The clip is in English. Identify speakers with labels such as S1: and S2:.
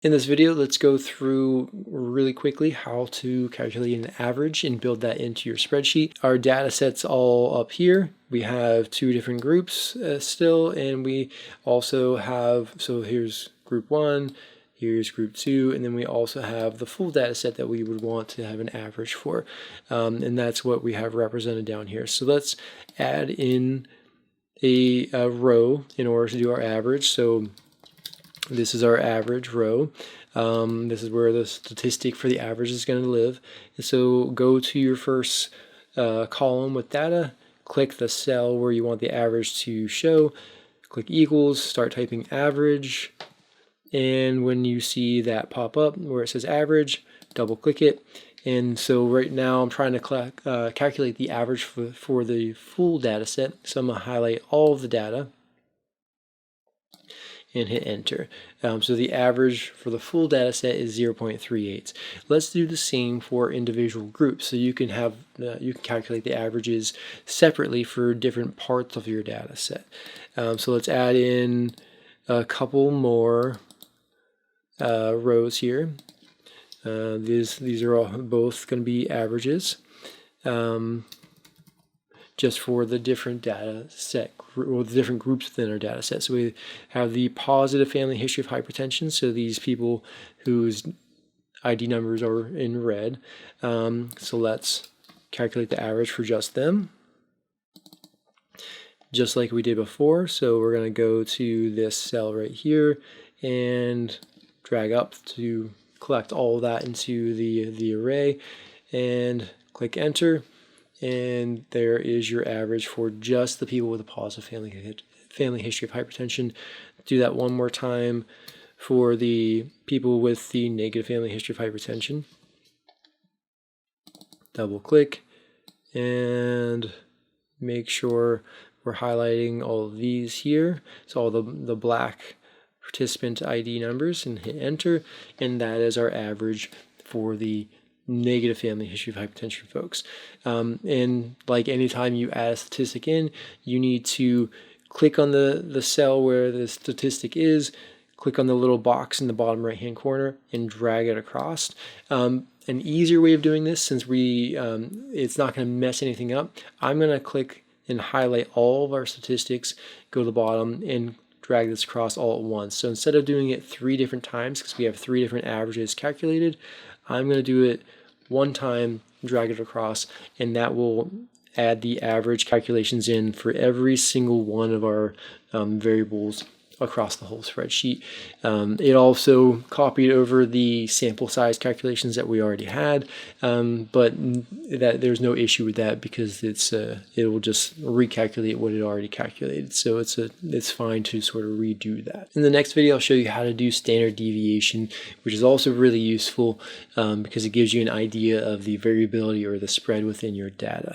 S1: In this video, let's go through really quickly how to calculate an average and build that into your spreadsheet. Our data set's all up here. We have two different groups still, and we also have, so here's group 1, here's group 2, and then we also have the full data set that we would want to have an average for. And that's what we have represented down here. So let's add in a row in order to do our average. So this is our average row. This is where the statistic for the average is going to live. And so go to your first column with data, click the cell where you want the average to show, click equals, start typing average, and when you see that pop up where it says average, double click it. And so right now I'm trying to calculate the average for the full data set. So I'm going to highlight all of the data and hit enter. So the average for the full data set is 0.38. Let's do the same for individual groups. So you can have you can calculate the averages separately for different parts of your data set. So let's add in a couple more rows here. These are all both going to be averages. Just for the different data set, or the different groups within our data set. So we have the positive family history of hypertension, so these people whose ID numbers are in red. So let's calculate the average for just them, just like we did before. So we're going to go to this cell right here and drag up to collect all of that into the array, and click enter. And there is your average for just the people with a positive family history of hypertension. Do that one more time for the people with the negative family history of hypertension. Double click and make sure we're highlighting all of these here. So all the black participant ID numbers, and hit enter. And that is our average for the negative family history of hypertension folks. And like anytime you add a statistic in, you need to click on the cell where the statistic is, click on the little box in the bottom right hand corner, and drag it across. An easier way of doing this, since it's not going to mess anything up, I'm going to click and highlight all of our statistics, go to the bottom, and drag this across all at once. So instead of doing it 3 different times, because we have 3 different averages calculated, I'm going to do it one time, drag it across, and that will add the average calculations in for every single one of our variables across the whole spreadsheet. It also copied over the sample size calculations that we already had, but there's no issue with that because it will just recalculate what it already calculated. So it's fine to sort of redo that. In the next video, I'll show you how to do standard deviation, which is also really useful because it gives you an idea of the variability or the spread within your data.